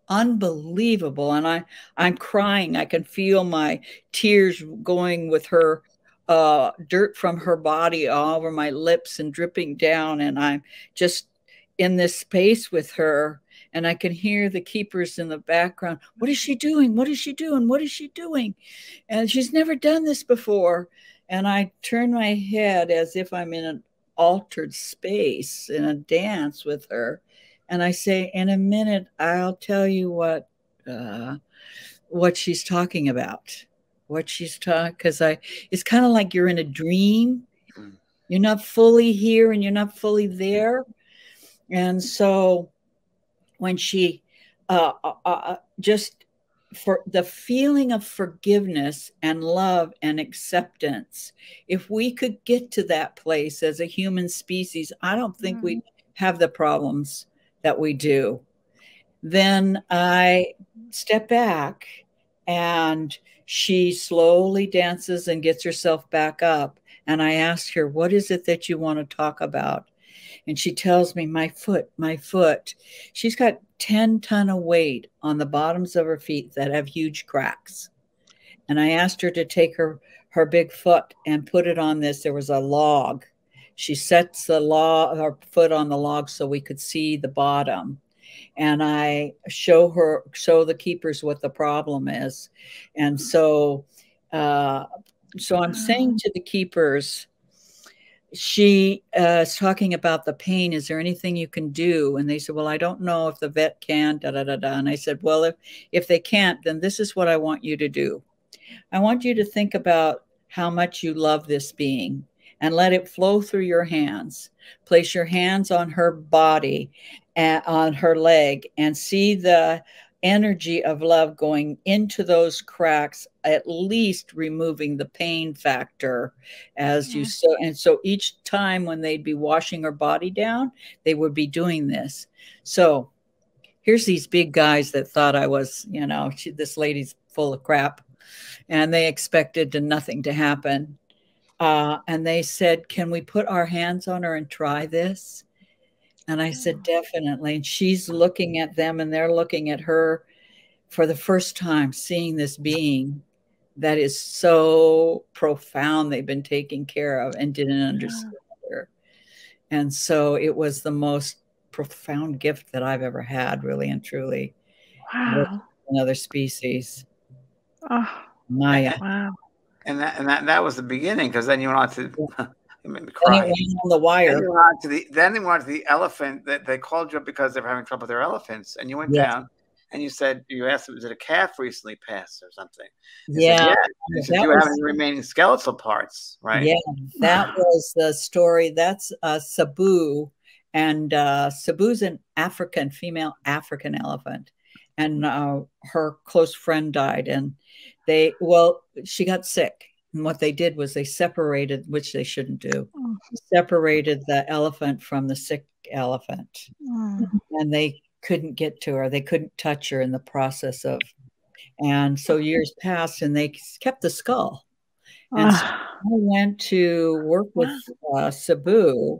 unbelievable. And I'm crying. I can feel my tears going with her, dirt from her body all over my lips and dripping down. And I'm just in this space with her. And I can hear the keepers in the background. What is she doing? What is she doing? What is she doing? And she's never done this before. And I turn my head as if I'm in an altered space in a dance with her. And I say, in a minute, I'll tell you what she's talking about. What she's talking, because it's kind of like you're in a dream. You're not fully here and you're not fully there. And so when she just for the feeling of forgiveness and love and acceptance, if we could get to that place as a human species, I don't think we have the problems that we do. Then I step back and she slowly dances and gets herself back up. And I ask her, what is it that you want to talk about? And she tells me, my foot, my foot. She's got 10 tons of weight on the bottoms of her feet that have huge cracks. And I asked her to take her big foot and put it on this. There was a log. She sets her foot on the log so we could see the bottom. And I show the keepers what the problem is. And so I'm saying to the keepers, she is talking about the pain. Is there anything you can do? And they said, well, I don't know if the vet can, da, da, da, da. And I said, well, if they can't, then this is what I want you to do. I want you to think about how much you love this being and let it flow through your hands. Place your hands on her body and on her leg and see the energy of love going into those cracks, at least removing the pain factor as you so. And so each time when they'd be washing her body down, they would be doing this. So here's these big guys that thought I was, this lady's full of crap, and they expected nothing to happen. And they said, can we put our hands on her and try this? And I said, definitely. And she's looking at them and they're looking at her for the first time, seeing this being that is so profound they've been taking care of and didn't understand her. And so it was the most profound gift that I've ever had, really and truly. Wow. Another species. Oh, Maya. Wow. And that was the beginning, because then you went on to I mean, cry. Then on the wire. Then they went on to the elephant. That they called you up because they were having trouble with their elephants, and you went down and you asked them, was it a calf recently passed or something? Yeah. Said, yeah. Said, do you have any remaining skeletal parts? Right. Yeah, that was the story. That's Sabu, and Sabu's an female African elephant, and her close friend died, and she got sick. And what they did was they separated, which they shouldn't do, separated the elephant from the sick elephant. And they couldn't get to her. They couldn't touch her in the process of. And so years passed and they kept the skull. And so I went to work with Sabu.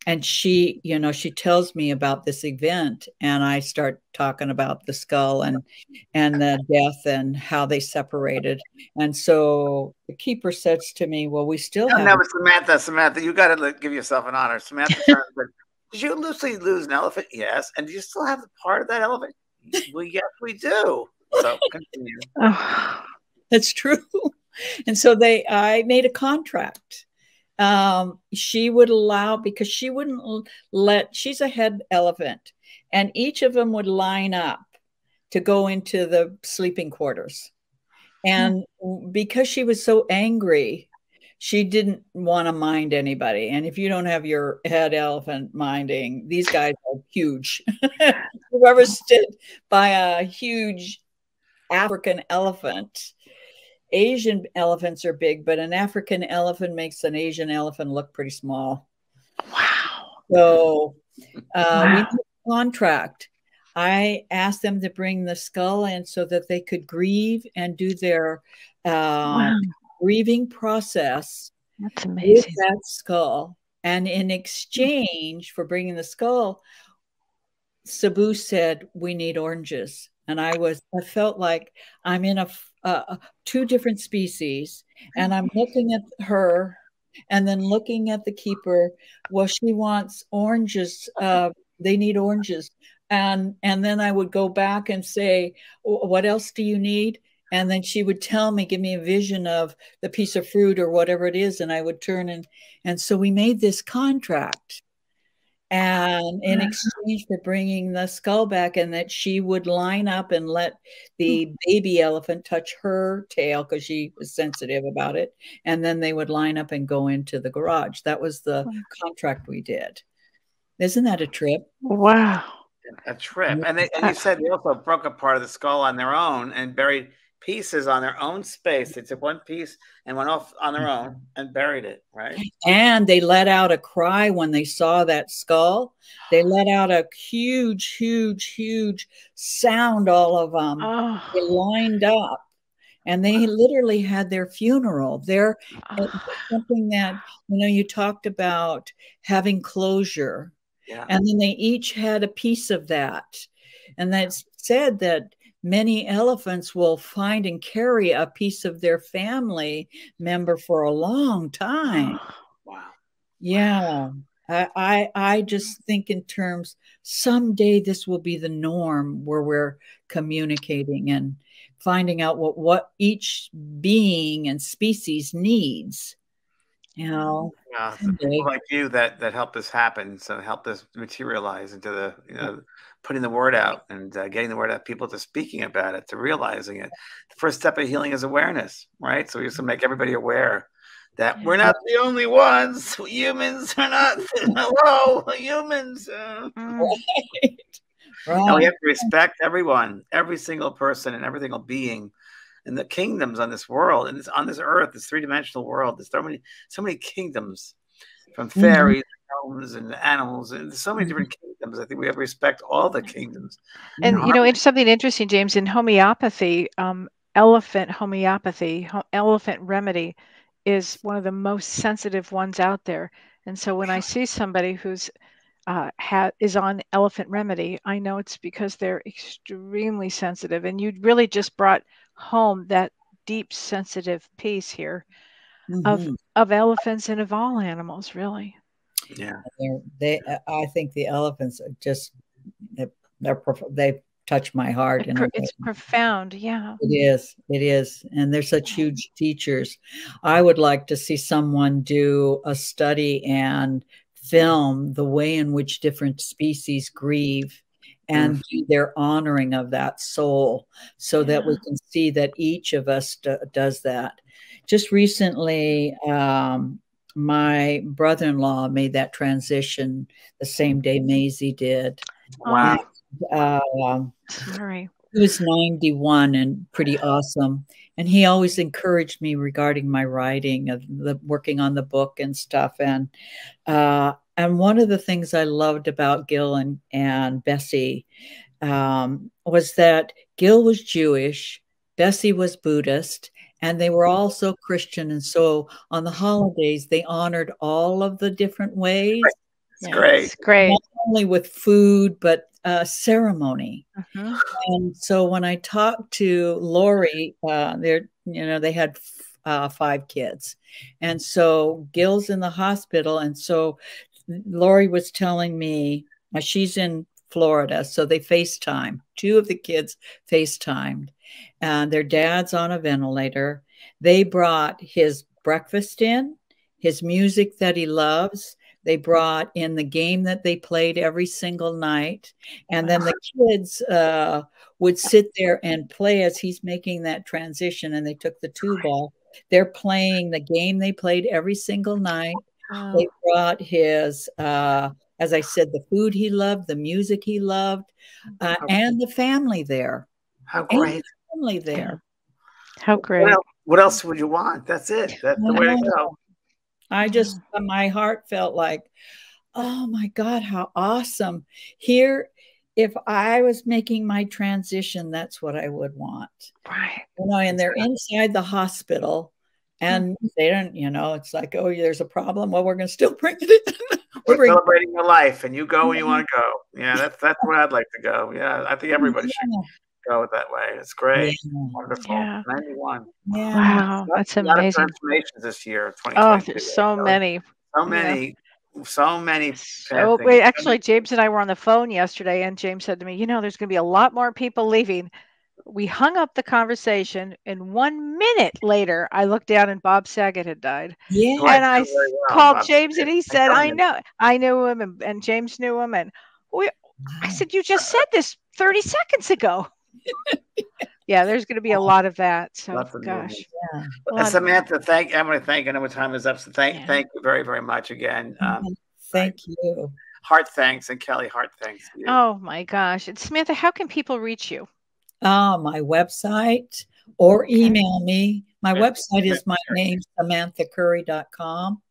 And she, she tells me about this event, and I start talking about the skull and the death and how they separated. And so the keeper says to me, well, we still have. No, Samantha, you got to give yourself an honor. Samantha, did you loosely lose an elephant? Yes. And do you still have the part of that elephant? Well, yes, we do. So continue. That's true. And so I made a contract. She would allow, because she wouldn't she's a head elephant, and each of them would line up to go into the sleeping quarters. And because she was so angry, she didn't want to mind anybody. And if you don't have your head elephant minding, these guys are huge. Whoever stood by a huge African elephant. Asian elephants are big, but an African elephant makes an Asian elephant look pretty small. Wow. So we made a contract. I asked them to bring the skull in so that they could grieve and do their grieving process. That's amazing. With that skull. And in exchange for bringing the skull, Sabu said, we need oranges. And I felt like I'm in two different species, and I'm looking at her and then looking at the keeper. Well, she wants oranges. They need oranges. And then I would go back and say, what else do you need? And then she would tell me, give me a vision of the piece of fruit or whatever it is. And I would turn and so we made this contract. And in exchange for bringing the skull back, and that she would line up and let the baby elephant touch her tail because she was sensitive about it. And then they would line up and go into the garage. That was the contract we did. Isn't that a trip? Wow. A trip. And you said they also broke apart of the skull on their own and buried pieces on their own space. They took one piece and went off on their own and buried it, right? And they let out a cry when they saw that skull. They let out a huge, huge, huge sound, all of them. Oh. They lined up and they literally had their funeral. They're something that, you talked about having closure. Yeah. And then they each had a piece of that. And that's said that many elephants will find and carry a piece of their family member for a long time. Wow. Yeah. I just think in terms, someday this will be the norm where we're communicating and finding out what each being and species needs. Yeah, people like you that help this happen, so help this materialize into the putting the word out and getting the word out, people to speaking about it, to realizing it. The first step of healing is awareness, right? So we have to make everybody aware that we're not the only ones. Humans are not. Hello, humans. Right. And we have to respect everyone, every single person, and every single being. And the kingdoms on this world, and on this earth, this three-dimensional world, there's so many kingdoms, from fairies, gnomes, and animals, and so many different kingdoms. I think we have to respect all the kingdoms. And it's something interesting, James, in homeopathy, elephant remedy is one of the most sensitive ones out there. And so when I see somebody who's is on elephant remedy, I know it's because they're extremely sensitive. And you really just brought home that deep sensitive piece here of elephants and of all animals, really. Yeah. I think the elephants are just they touch my heart. It's profound. Yeah, it is. And they're such huge teachers. I would like to see someone do a study and film the way in which different species grieve and do their honoring of that soul, so that we can see that each of us does that. Just recently, my brother-in-law made that transition the same day Maisie did. Wow. Sorry. He was 91 and pretty awesome. And he always encouraged me regarding my writing, of working on the book and stuff. And one of the things I loved about Gil and Bessie was that Gil was Jewish, Bessie was Buddhist, and they were also Christian. And so on the holidays, they honored all of the different ways. It's great. It's great. Not only with food, but ceremony. And so when I talked to Lori, they had 5 kids. And so Gil's in the hospital. And so Lori was telling me, she's in Florida, so they FaceTime. 2 of the kids FaceTimed, and their dad's on a ventilator. They brought his breakfast in, his music that he loves. They brought in the game that they played every single night. And then the kids would sit there and play as he's making that transition. And they took the tube off. They're playing the game they played every single night. Wow. They brought his, as I said, the food he loved, the music he loved, and the family there. How great. And the family there. How great. Well, what else would you want? That's it. That's the way to go. I just, my heart felt like, oh my God, how awesome. Here, if I was making my transition, that's what I would want. Right. And they're inside the hospital, And they don't, it's like, oh, there's a problem. Well, we're going to still bring it in. We're celebrating your life, and you go when you want to go. Yeah, that's where I'd like to go. Yeah, I think everybody should go that way. It's great. Yeah. Wonderful. Yeah. 91. Yeah. Wow, that's amazing. A lot of transformations this year, 2022. Oh, there's so many. So many. Yeah. So many. So, wait, actually, James and I were on the phone yesterday, and James said to me, there's going to be a lot more people leaving. We hung up the conversation, and 1 minute later, I looked down, and Bob Saget had died. Yeah. And I called Bob James, and he said, I knew him, and James knew him. And I said, you just said this 30 seconds ago. Yeah, there's going to be a lot of that. So, gosh. Yeah. Samantha, I want to thank. I know what time is up. So thank you very, very much again. Thank you. Heart thanks, and Kellee, heart thanks to you. Oh my gosh, and Samantha, how can people reach you? My website or email me. My website is my name, SamanthaKhury.com.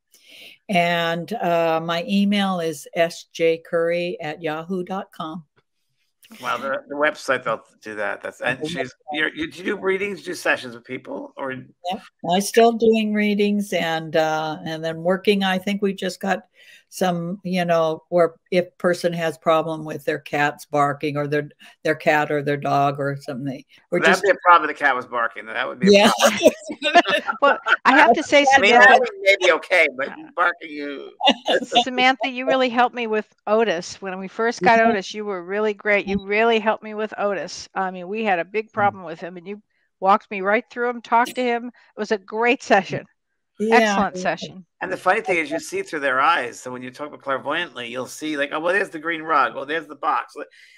And my email is sjkhury@yahoo.com. Well, the website, they'll do that. You do readings, do sessions with people, or? Yeah, I'm still doing readings and then working. I think we just got some, where if person has problem with their cat's barking or their cat or their dog or something, that'd be a problem if the cat was barking. That would be a problem. Well, I have to say, Samantha, maybe okay, but barking you. Samantha, you really helped me with Otis. When we first got Otis, you were really great. You really helped me with Otis. I mean, we had a big problem with him, and you walked me right through him, talked to him. It was a great session. Yeah. Excellent session. And the funny thing is, you see through their eyes. So when you talk about clairvoyantly, you'll see like, oh, well, there's the green rug. Oh, there's the box.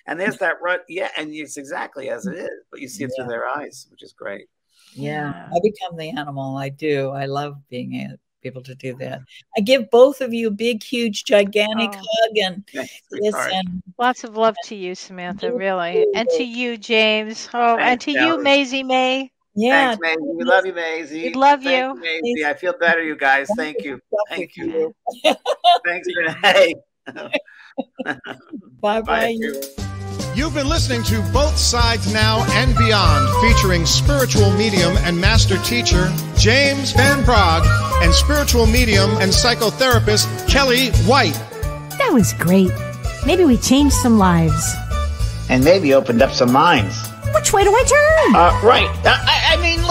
And there's that rug. Yeah, and it's exactly as it is. But you see it through their eyes, which is great. Yeah, I become the animal. I do. I love being able to do that. I give both of you a big, huge, gigantic hug and listen. Lots of love to you, Samantha, really. And to you, James. Oh, and to you, Maisie May. Yeah. Thanks, Maisie. We love you, Maisie. We love you. Maisie. I feel better, you guys. Thank you. Thank you. Thanks, Renee. Bye-bye. You've been listening to Both Sides Now and Beyond, featuring spiritual medium and master teacher James Van Praagh and spiritual medium and psychotherapist Kellee White. That was great. Maybe we changed some lives. And maybe opened up some minds. Which way do I turn? Right. I mean,